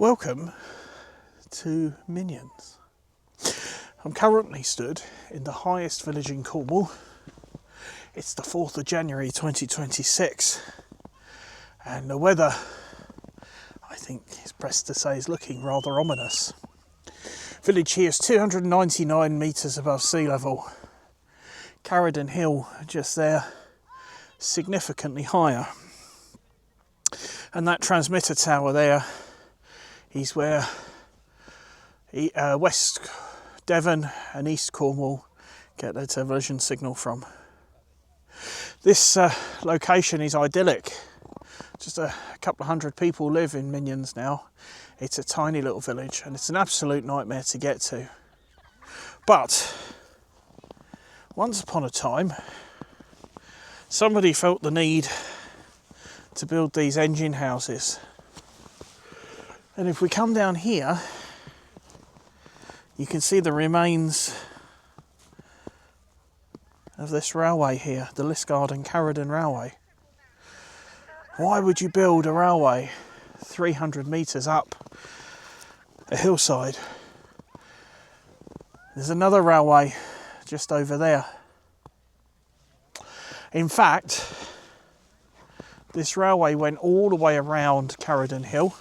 Welcome to Minions. I'm currently stood in the highest village in Cornwall. It's the 4th of January 2026 and the weather, I think it's best to say, is looking rather ominous. Village here is 299 metres above sea level. Caradon Hill just there, significantly higher. And that transmitter tower there is where West Devon and East Cornwall get their television signal from. This location is idyllic. Just a couple of hundred people live in Minions now. It's a tiny little village and it's an absolute nightmare to get to. But once upon a time, somebody felt the need to build these engine houses. And if we come down here, you can see the remains of this railway here, the Liskeard and Caradon Railway. Why would you build a railway 300 metres up a hillside? There's another railway just over there. In fact, this railway went all the way around Caradon Hill.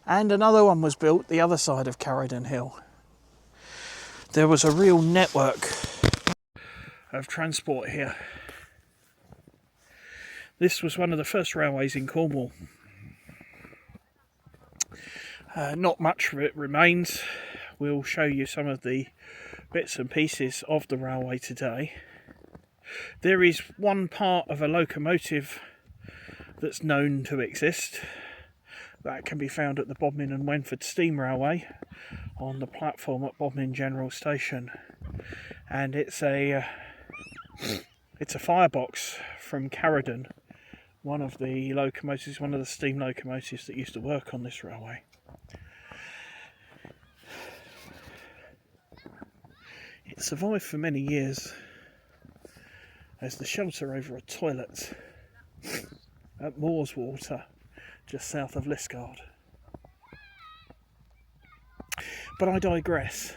And another one was built the other side of Caradon Hill. There was a real network of transport here. This was one of the first railways in Cornwall. Not much of it remains. We'll show you some of the bits and pieces of the railway today. There is one part of a locomotive that's known to exist. That can be found at the Bodmin and Wenford Steam Railway on the platform at Bodmin General Station, and it's a firebox from Caradon, one of the locomotives, one of the steam locomotives that used to work on this railway. It survived for many years as the shelter over a toilet at Moor's Water, just south of Liskeard. But I digress.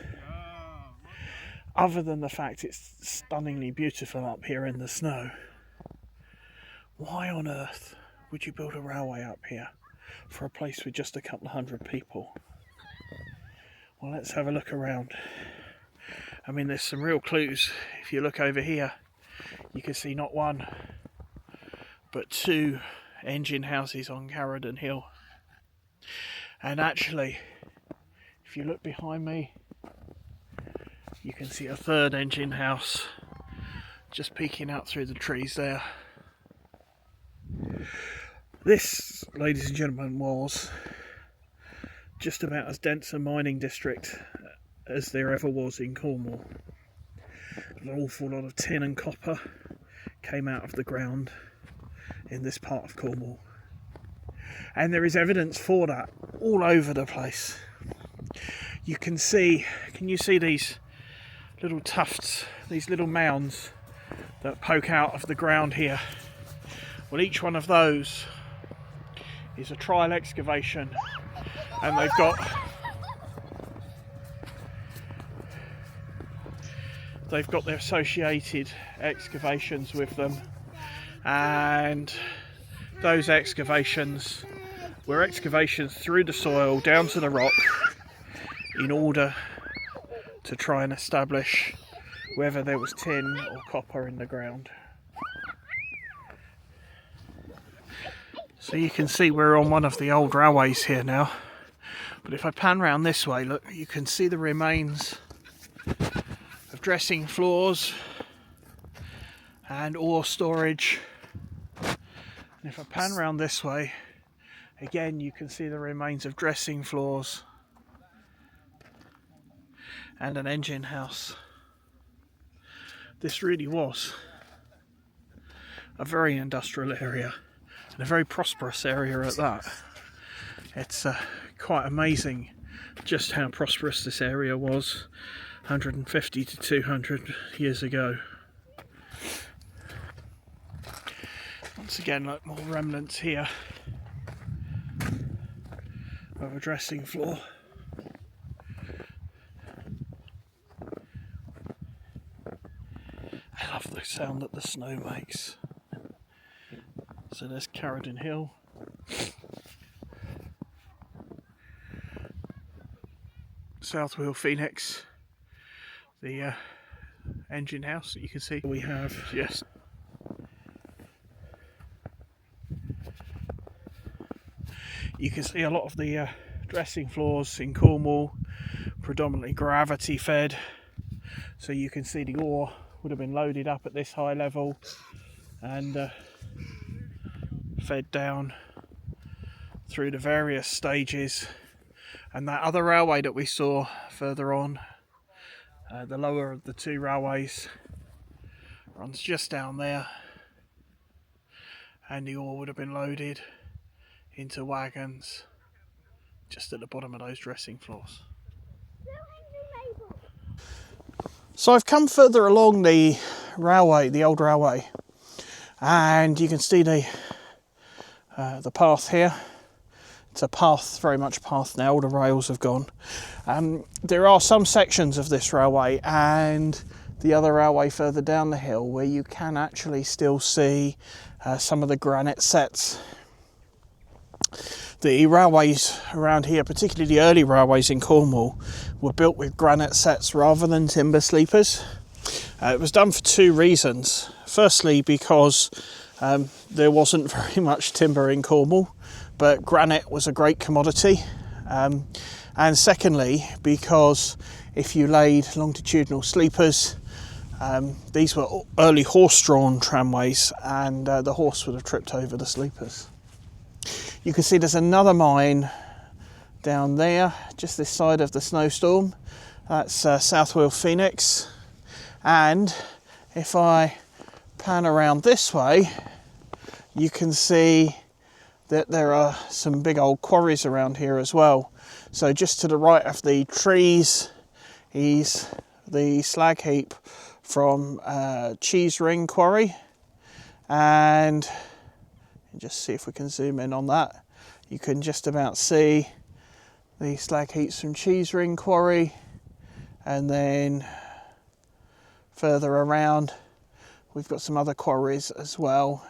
Other than the fact it's stunningly beautiful up here in the snow, why on earth would you build a railway up here for a place with just a couple of hundred people? Well, let's have a look around. I mean, there's some real clues. If you look over here, you can see not one, but two engine houses on Caradon Hill. And actually, if you look behind me, you can see a third engine house just peeking out through the trees there. This, ladies and gentlemen, was just about as dense a mining district as there ever was in Cornwall. An awful lot of tin and copper came out of the ground in this part of Cornwall, and there is evidence for that all over the place. You can you see these little tufts, these little mounds that poke out of the ground here? Well, each one of those is a trial excavation, and they've got their associated excavations with them. And those excavations were excavations through the soil down to the rock in order to try and establish whether there was tin or copper in the ground. So you can see we're on one of the old railways here now, but if I pan round this way, look, you can see the remains of dressing floors and ore storage. And if I pan round this way, again you can see the remains of dressing floors and an engine house. This really was a very industrial area, and a very prosperous area at that. It's quite amazing just how prosperous this area was 150 to 200 years ago. Once again, like more remnants here of a dressing floor. I love the sound that the snow makes. So there's Caradon Hill. South Wheel Phoenix, the engine house that you can see. We have, yes, you can see a lot of the dressing floors in Cornwall, predominantly gravity fed. So you can see the ore would have been loaded up at this high level and fed down through the various stages. And that other railway that we saw further on, the lower of the two railways, runs just down there, and the ore would have been loaded into wagons just at the bottom of those dressing floors. So I've come further along the railway, the old railway, and you can see the path here. It's a path, very much path now, all the rails have gone. There are some sections of this railway and the other railway further down the hill where you can actually still see some of the granite sets. The railways around here, particularly the early railways in Cornwall, were built with granite sets rather than timber sleepers. It was done for two reasons. Firstly, because there wasn't very much timber in Cornwall, but granite was a great commodity. And secondly, because if you laid longitudinal sleepers, these were early horse-drawn tramways, and the horse would have tripped over the sleepers. You can see there's another mine down there, just this side of the snowstorm. That's South Wheel Phoenix. And if I pan around this way, you can see that there are some big old quarries around here as well. So just to the right of the trees is the slag heap from Cheese Ring Quarry, and just see if we can zoom in on that. You can just about see the slag heaps from Cheese Ring Quarry, and then further around we've got some other quarries as well.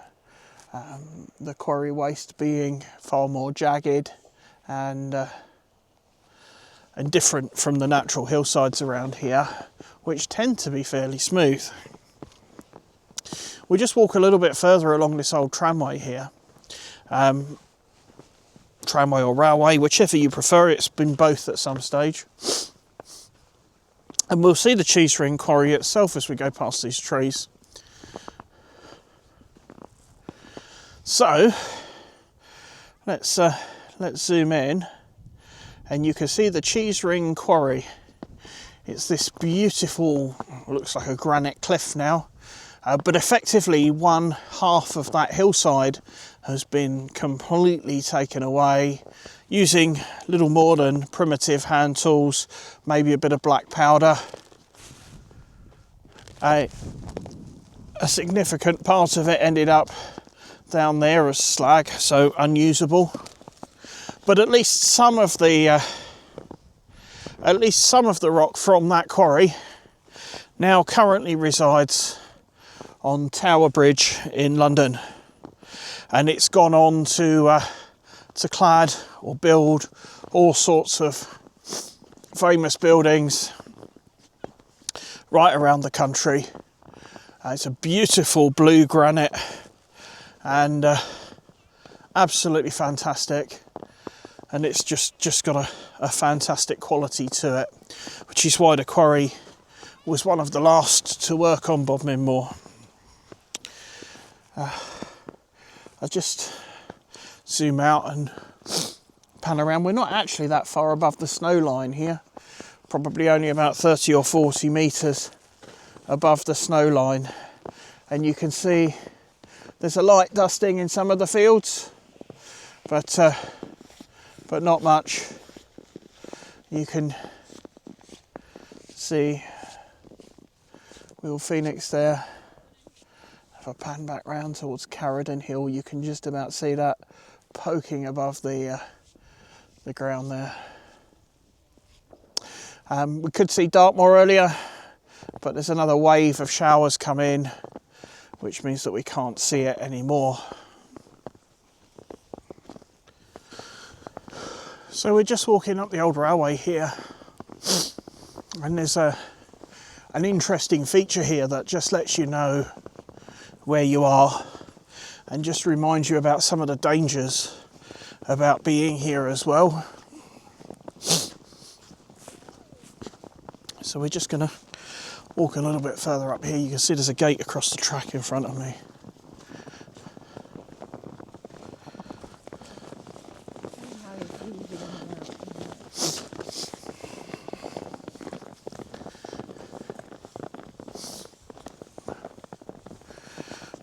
The quarry waste being far more jagged and different from the natural hillsides around here, which tend to be fairly smooth. We'll just walk a little bit further along this old tramway here. Tramway or railway, whichever you prefer, it's been both at some stage. And we'll see the Cheese Ring Quarry itself as we go past these trees. So let's zoom in, and you can see the Cheese Ring Quarry. It's this beautiful, looks like a granite cliff now, but effectively one half of that hillside has been completely taken away using little Moorland primitive hand tools, maybe a bit of black powder. A significant part of it ended up down there as slag, so unusable. But at least some of the rock from that quarry now currently resides on Tower Bridge in London, and it's gone on to clad or build all sorts of famous buildings right around the country. It's a beautiful blue granite and absolutely fantastic, and it's just got a fantastic quality to it, which is why the quarry was one of the last to work on Bodmin Moor. I'll just zoom out and pan around. We're not actually that far above the snow line here, probably only about 30 or 40 metres above the snow line, and you can see there's a light dusting in some of the fields, but not much. You can see Wheel Phoenix there. If I pan back round towards Caradon Hill, you can just about see that poking above the the ground there. We could see Dartmoor earlier, but there's another wave of showers come in, which means that we can't see it anymore. So we're just walking up the old railway here, and there's an interesting feature here that just lets you know where you are and just reminds you about some of the dangers about being here as well. So we're just going to walk a little bit further up here. You can see there's a gate across the track in front of me.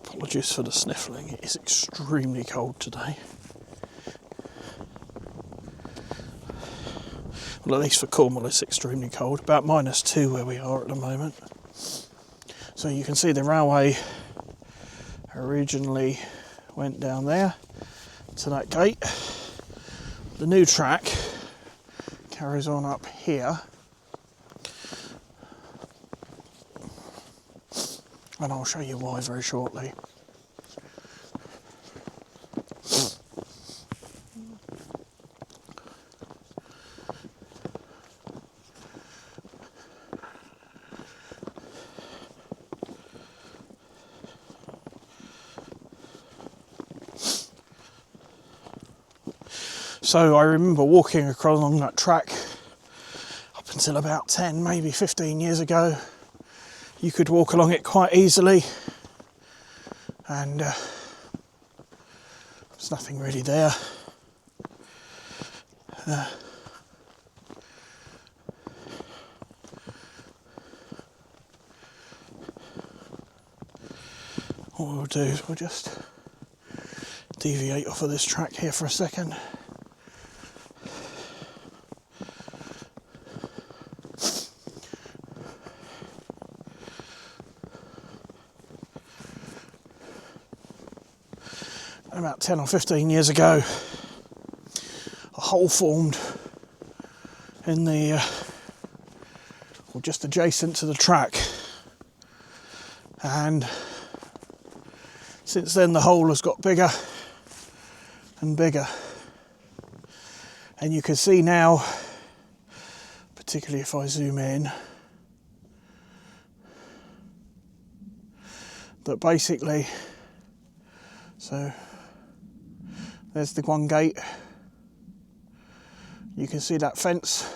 Apologies for the sniffling, it is extremely cold today. Well, at least for Cornwall it's extremely cold, about -2 where we are at the moment. So you can see the railway originally went down there to that gate. The new track carries on up here. And I'll show you why very shortly. So I remember walking across along that track up until about 10, maybe 15 years ago. You could walk along it quite easily, and there's nothing really there. What we'll do is we'll just deviate off of this track here for a second. About 10 or 15 years ago, a hole formed in the, or just adjacent to the track, and since then the hole has got bigger and bigger, and you can see now, particularly if I zoom in, that basically, so there's the one gate. You can see that fence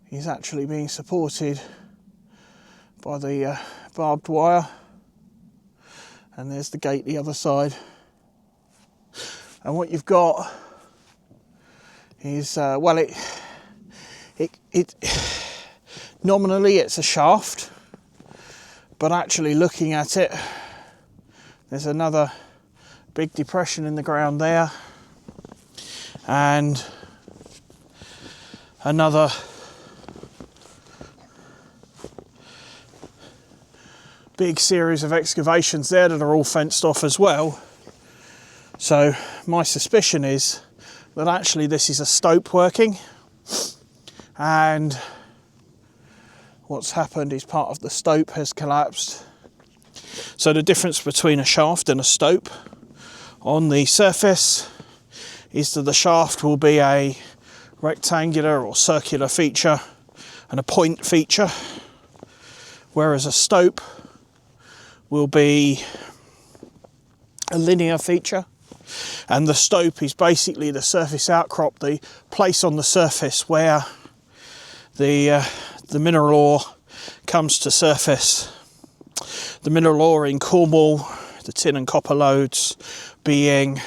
is actually being supported by the barbed wire, and there's the gate the other side. And what you've got is well, it nominally it's a shaft, but actually looking at it, there's another big depression in the ground there, and another big series of excavations there that are all fenced off as well. So my suspicion is that actually this is a stope working, and what's happened is part of the stope has collapsed. So the difference between a shaft and a stope on the surface is that the shaft will be a rectangular or circular feature and a point feature, whereas a stope will be a linear feature. And the stope is basically the surface outcrop, the place on the surface where the mineral ore comes to surface. The mineral ore in Cornwall, the tin and copper lodes, being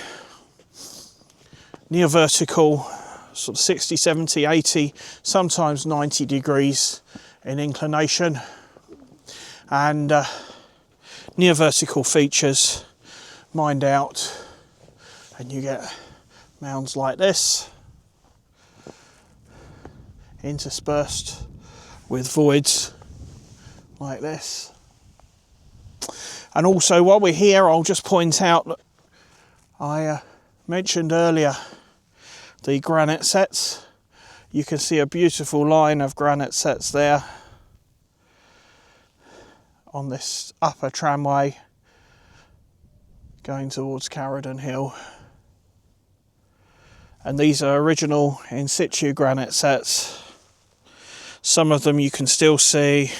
near vertical, sort of 60, 70, 80, sometimes 90 degrees in inclination, and near vertical features mined out, and you get mounds like this, interspersed with voids like this. And also, while we're here, I'll just point out that I mentioned earlier the granite sets. You can see a beautiful line of granite sets there on this upper tramway going towards Caradon Hill. And these are original in situ granite sets. Some of them you can still see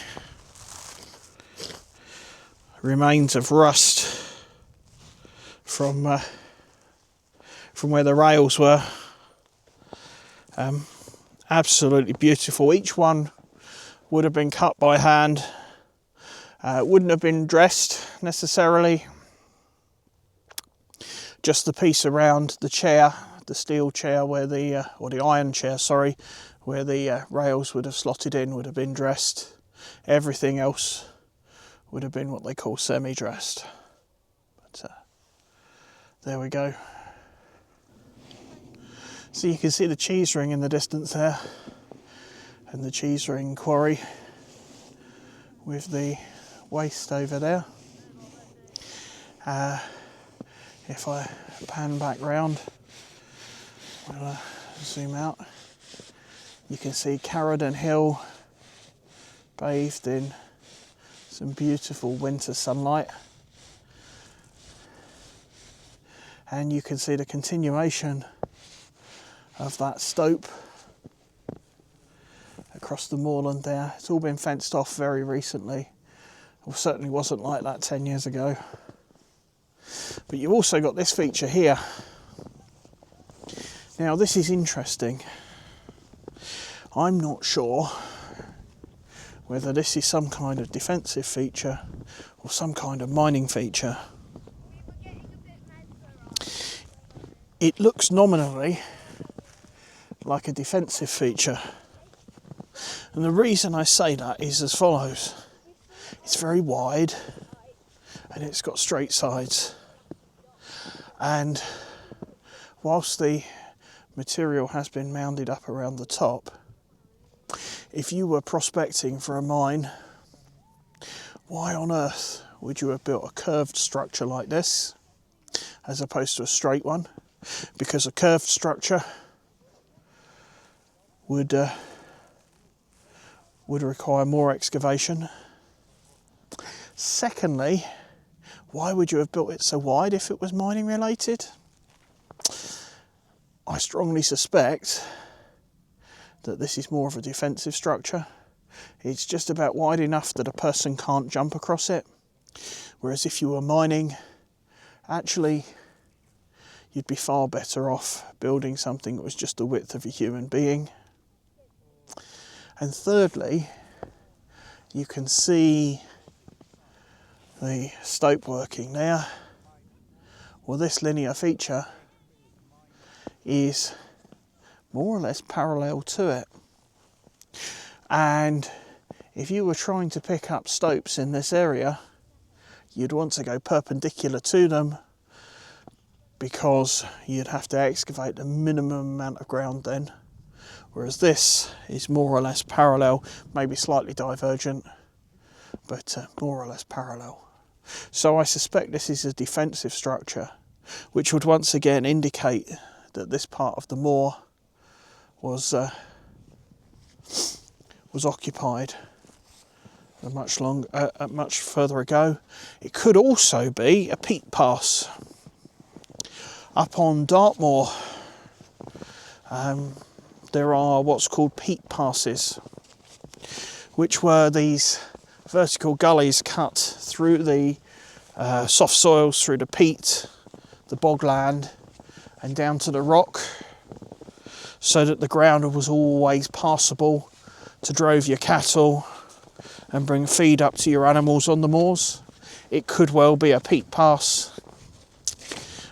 remains of rust from where the rails were. Absolutely beautiful. Each one would have been cut by hand. Wouldn't have been dressed necessarily. Just the piece around the chair, the steel chair where or the iron chair, sorry, where the rails would have slotted in would have been dressed. Everything else would have been what they call semi-dressed. But there we go. So you can see the cheese ring in the distance there, and the cheese ring quarry with the waste over there. If I pan back round, we'll zoom out, you can see Caradon Hill bathed in some beautiful winter sunlight, and you can see the continuation of that stope across the moorland there. It's all been fenced off very recently. It certainly wasn't like that 10 years ago. But you've also got this feature here. Now this is interesting. I'm not sure whether this is some kind of defensive feature or some kind of mining feature. It looks nominally like a defensive feature. And the reason I say that is as follows. It's very wide and it's got straight sides. And whilst the material has been mounded up around the top, if you were prospecting for a mine, why on earth would you have built a curved structure like this as opposed to a straight one? Because a curved structure would require more excavation. Secondly, why would you have built it so wide if it was mining related? I strongly suspect that this is more of a defensive structure. It's just about wide enough that a person can't jump across it. Whereas if you were mining, actually, you'd be far better off building something that was just the width of a human being. And thirdly, you can see the stope working there. Well, this linear feature is more or less parallel to it. And if you were trying to pick up stopes in this area, you'd want to go perpendicular to them because you'd have to excavate the minimum amount of ground then. Whereas this is more or less parallel, maybe slightly divergent, but more or less parallel. So I suspect this is a defensive structure, which would once again indicate that this part of the moor was occupied much further ago. It could also be a peat pass. Up on Dartmoor, there are what's called peat passes, which were these vertical gullies cut through the soft soils, through the peat, the bogland, and down to the rock, so that the ground was always passable to drove your cattle and bring feed up to your animals on the moors. It could well be a peat pass,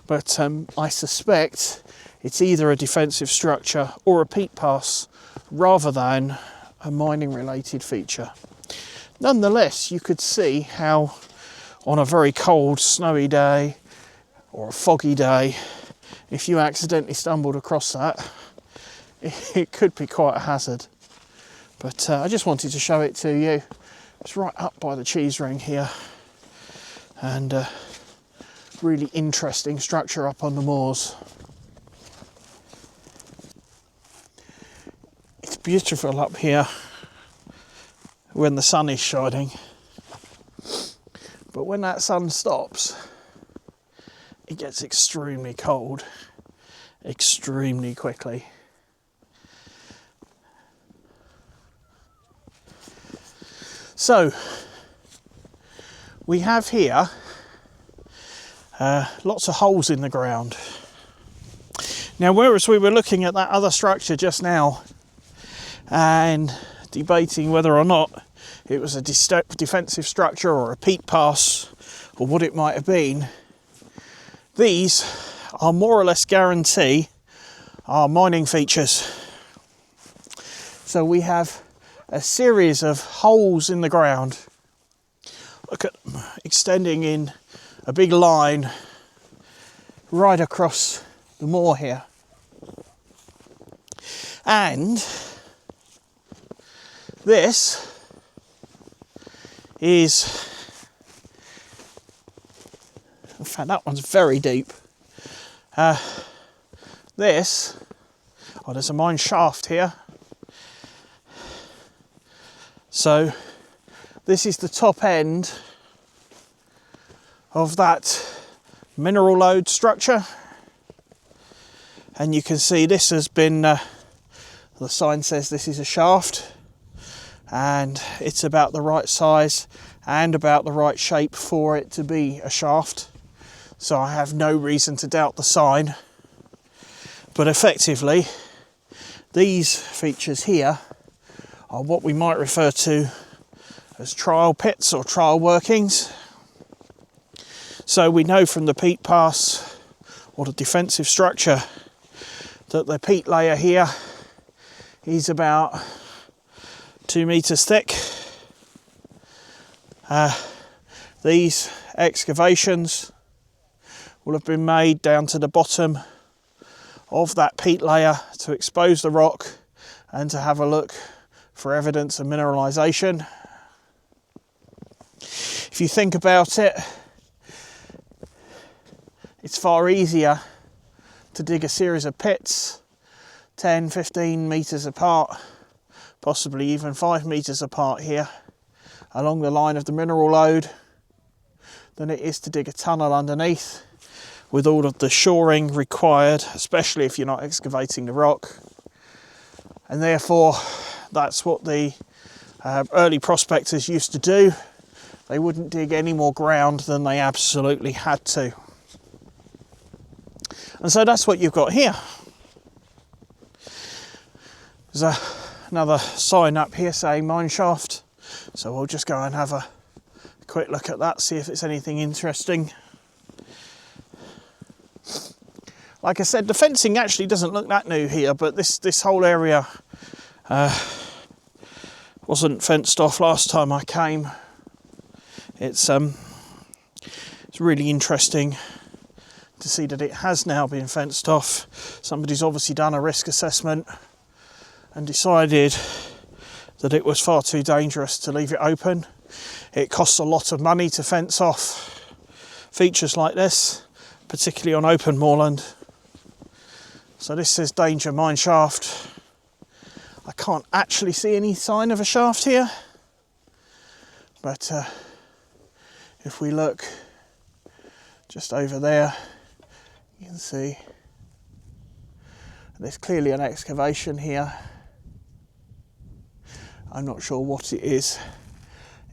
but I suspect it's either a defensive structure or a peat pass rather than a mining related feature. Nonetheless, you could see how on a very cold, snowy day or a foggy day, if you accidentally stumbled across that, it could be quite a hazard. But I just wanted to show it to you. It's right up by the cheese ring here, and really interesting structure up on the moors. beautiful up here when the sun is shining, but when that sun stops, it gets extremely cold extremely quickly. So we have here lots of holes in the ground. Now, whereas we were looking at that other structure just now and debating whether or not it was a defensive structure or a peat pass or what it might have been, these are more or less guarantee are mining features. So we have a series of holes in the ground. Look at them extending in a big line right across the moor here. And this is, in fact that one's very deep. There's a mine shaft here. So this is the top end of that mineral lode structure, and you can see this has been, the sign says this is a shaft, and it's about the right size and about the right shape for it to be a shaft, so I have no reason to doubt the sign. But effectively these features here are what we might refer to as trial pits or trial workings. So we know from the peat pass or the defensive structure that the peat layer here is about 2 meters thick. These excavations will have been made down to the bottom of that peat layer to expose the rock and to have a look for evidence of mineralisation. If you think about it, it's far easier to dig a series of pits 10, 15 metres apart, possibly even 5 metres apart here along the line of the mineral lode, than it is to dig a tunnel underneath with all of the shoring required, especially if you're not excavating the rock. And therefore that's what the early prospectors used to do. They wouldn't dig any more ground than they absolutely had to. And so that's what you've got here. There's another sign up here saying mine shaft, so we'll just go and have a quick look at that, see if it's anything interesting. Like I said, the fencing actually doesn't look that new here, but this whole area wasn't fenced off last time I came. It's really interesting to see that it has now been fenced off. Somebody's obviously done a risk assessment and decided that it was far too dangerous to leave it open. It costs a lot of money to fence off features like this, particularly on open moorland. So this says danger mine shaft. I can't actually see any sign of a shaft here, but if we look just over there, you can see there's clearly an excavation here. I'm not sure what it is.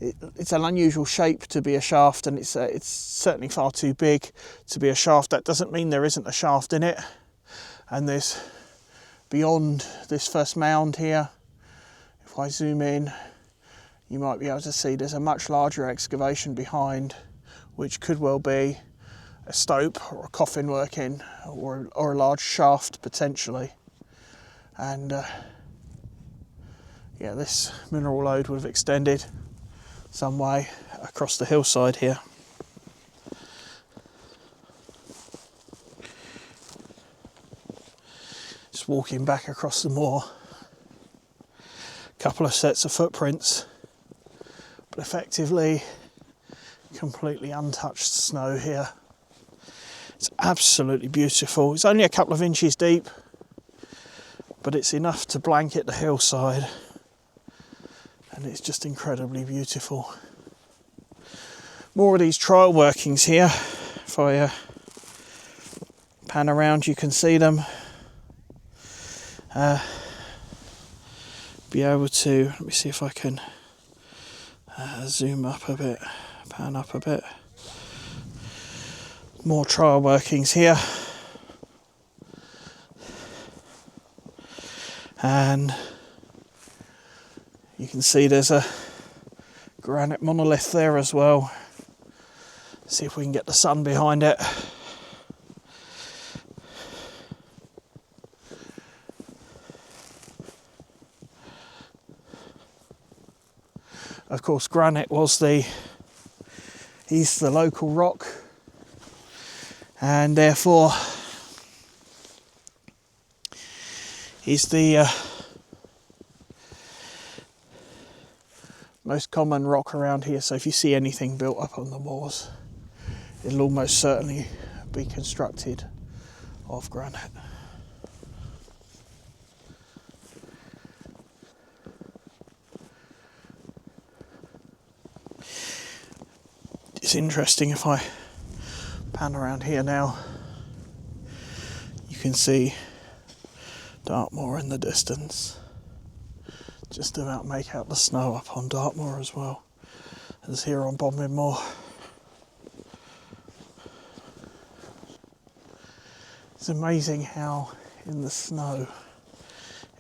It's an unusual shape to be a shaft, and it's certainly far too big to be a shaft. That doesn't mean there isn't a shaft in it. And there's, beyond this first mound here, if I zoom in, you might be able to see there's a much larger excavation behind, which could well be a stope or a coffin working or a large shaft potentially. And yeah, this mineral lode would have extended some way across the hillside here. Just walking back across the moor, a couple of sets of footprints, but effectively completely untouched snow here. It's absolutely beautiful. It's only a couple of inches deep, but it's enough to blanket the hillside, and it's just incredibly beautiful. More of these trial workings here. If I pan around, you can see them. Be able to, let me see if I can zoom up a bit, pan up a bit. More trial workings here. And you can see there's a granite monolith there as well. See if we can get the sun behind it. Of course, granite was the local rock, and therefore is the most common rock around here. So if you see anything built up on the moors, it'll almost certainly be constructed of granite. It's interesting, if I pan around here now, you can see Dartmoor in the distance. Just about make out the snow up on Dartmoor as well as here on Bodmin Moor. It's amazing how in the snow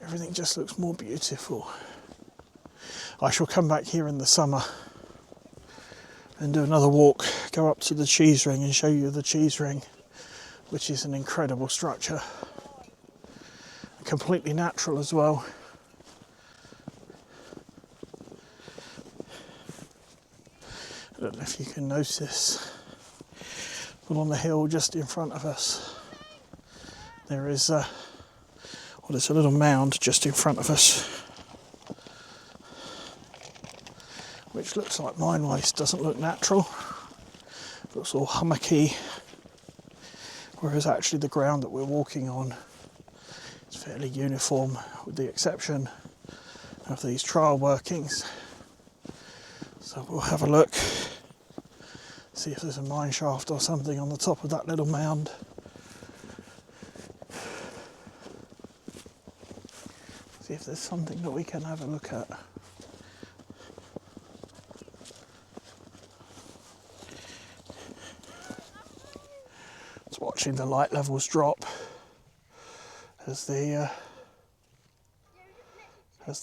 everything just looks more beautiful. I shall come back here in the summer and do another walk, go up to the cheese ring and show you the cheese ring, which is an incredible structure. Completely natural as well. I don't know if you can notice, but on the hill just in front of us, there is there's a little mound just in front of us, which looks like mine waste. Doesn't look natural. Looks all hummocky, whereas actually the ground that we're walking on is fairly uniform, with the exception of these trial workings. So we'll have a look, see if there's a mine shaft or something on the top of that little mound. See if there's something that we can have a look at. Just watching the light levels drop as the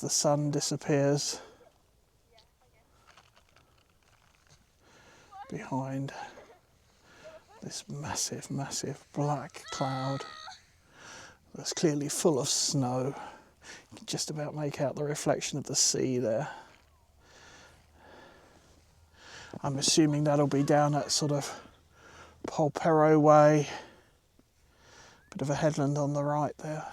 sun disappears behind this massive, massive black cloud that's clearly full of snow. You can just about make out the reflection of the sea there. I'm assuming that'll be down at sort of Polperro way. Bit of a headland on the right there.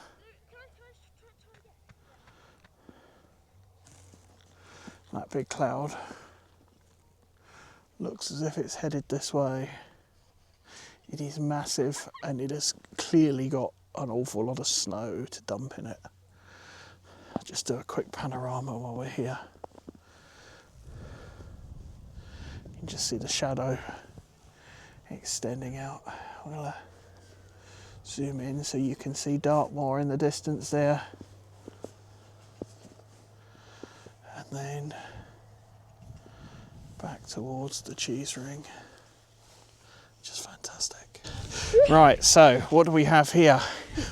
That big cloud looks as if it's headed this way. It is massive, and it has clearly got an awful lot of snow to dump in it. I'll just do a quick panorama while we're here. You can just see the shadow extending out. I'm going to zoom in so you can see Dartmoor in the distance there. And then back towards the cheese ring. Just fantastic. Right, so what do we have here?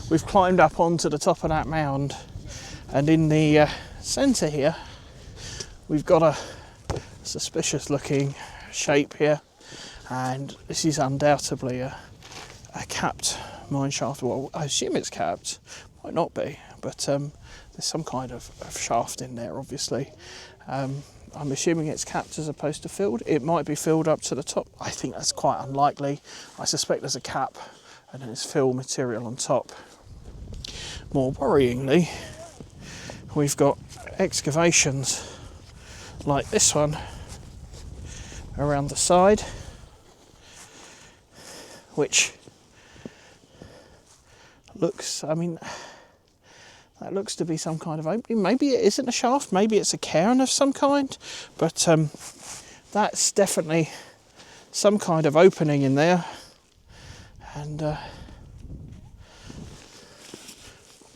We've climbed up onto the top of that mound, and in the centre here we've got a suspicious looking shape here, and this is undoubtedly a capped mine shaft. Well, I assume it's capped, might not be, but there's some kind of shaft in there obviously. I'm assuming it's capped as opposed to filled. It might be filled up to the top. I think that's quite unlikely. I suspect there's a cap and then it's fill material on top. More worryingly, we've got excavations like this one around the side, which looks, I mean, That looks to be some kind of opening. Maybe it isn't a shaft, maybe it's a cairn of some kind, but that's definitely some kind of opening in there. And not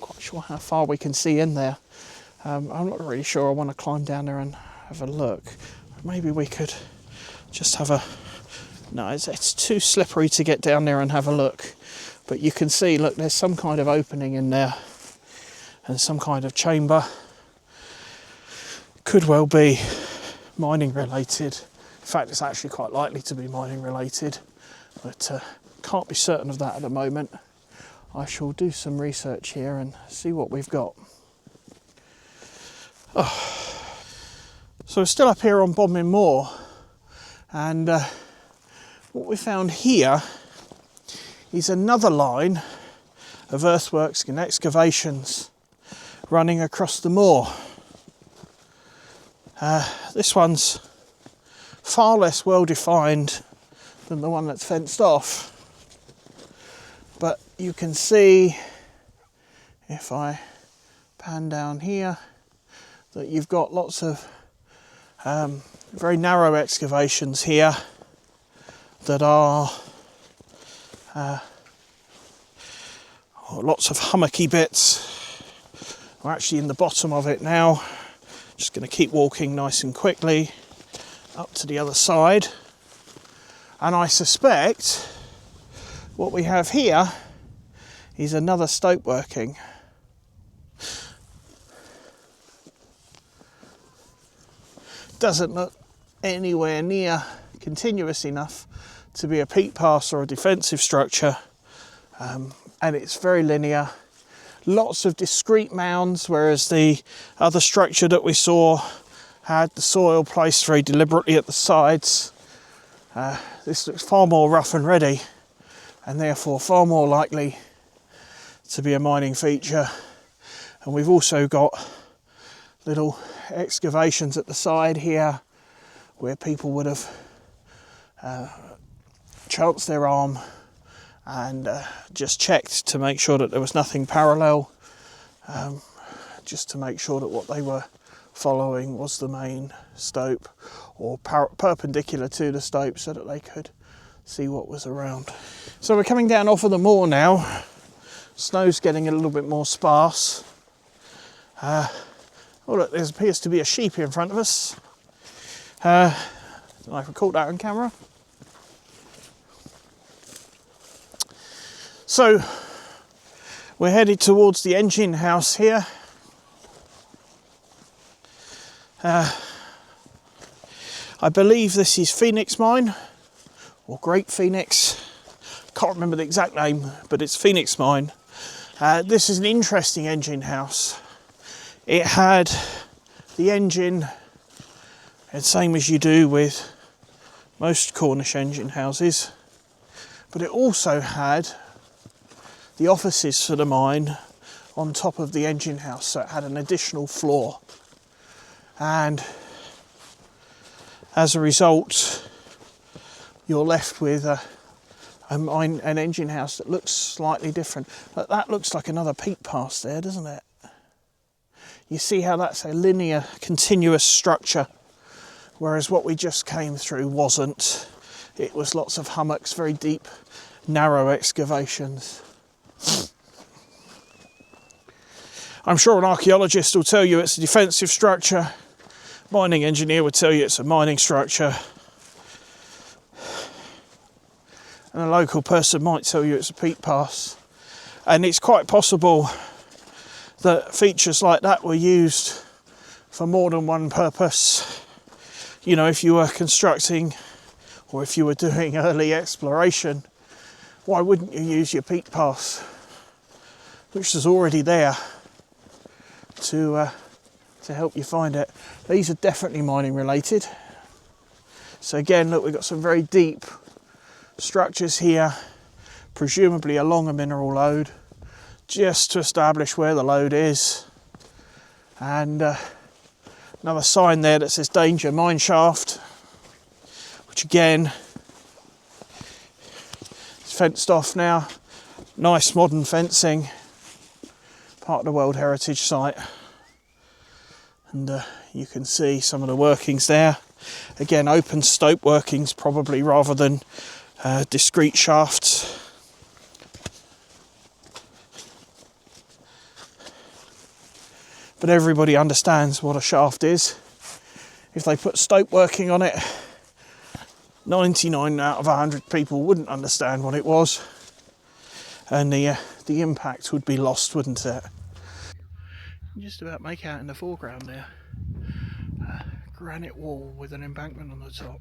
quite sure how far we can see in there. I'm not really sure I want to climb down there and have a look. Maybe we could just have a... No, it's too slippery to get down there and have a look. But you can see, look, there's some kind of opening in there. And some kind of chamber. Could well be mining related. In fact, it's actually quite likely to be mining related, but can't be certain of that at the moment. I shall do some research here and see what we've got. Oh. So we're still up here on Bodmin Moor, and what we found here is another line of earthworks and excavations running across the moor. This one's far less well defined than the one that's fenced off, but you can see, if I pan down here, that you've got lots of very narrow excavations here that are lots of hummocky bits. We're actually in the bottom of it now. Just going to keep walking nice and quickly up to the other side. And I suspect what we have here is another stope working. Doesn't look anywhere near continuous enough to be a peat pass or a defensive structure. And it's very linear. Lots of discrete mounds, whereas the other structure that we saw had the soil placed very deliberately at the sides. This looks far more rough and ready, and therefore far more likely to be a mining feature. And we've also got little excavations at the side here where people would have chanced their arm and just checked to make sure that there was nothing parallel, just to make sure that what they were following was the main stope or perpendicular to the stope, so that they could see what was around. So we're coming down off of the moor now. Snow's getting a little bit more sparse. Oh look, there appears to be a sheep here in front of us. I don't know if I caught that on camera. So we're headed towards the engine house here. I believe this is Phoenix Mine, or Great Phoenix. Can't remember the exact name, but it's Phoenix Mine. This is an interesting engine house. It had the engine, the same as you do with most Cornish engine houses, but it also had the offices for the mine on top of the engine house, so it had an additional floor. And as a result, you're left with an engine house that looks slightly different. But that looks like another peat pass there, doesn't it? You see how that's a linear, continuous structure, whereas what we just came through wasn't. It was lots of hummocks, very deep, narrow excavations. I'm sure an archaeologist will tell you it's a defensive structure. Mining engineer would tell you it's a mining structure. And a local person might tell you it's a peat pass. And it's quite possible that features like that were used for more than one purpose. You know, if you were constructing or if you were doing early exploration, why wouldn't you use your peat pass, which is already there, to help you find it? These are definitely mining related. So again, look, we've got some very deep structures here, presumably along a mineral lode, just to establish where the lode is. And another sign there that says danger mine shaft, which again is fenced off now. Nice modern fencing, part of the World Heritage Site, and you can see some of the workings there. Again, open stope workings probably, rather than discrete shafts. But everybody understands what a shaft is. If they put stope working on it, 99 out of 100 people wouldn't understand what it was, and the impact would be lost, wouldn't it? You just about make out in the foreground there a granite wall with an embankment on the top.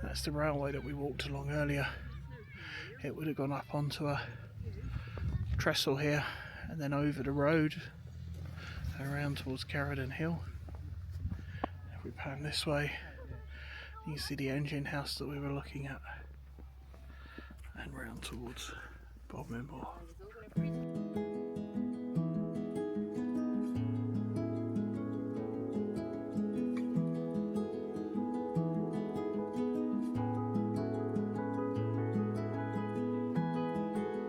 That's the railway that we walked along earlier. It would have gone up onto a trestle here and then over the road around towards Caradon Hill. If we pan this way, you can see the engine house that we were looking at, and round towards Bodmin Moor.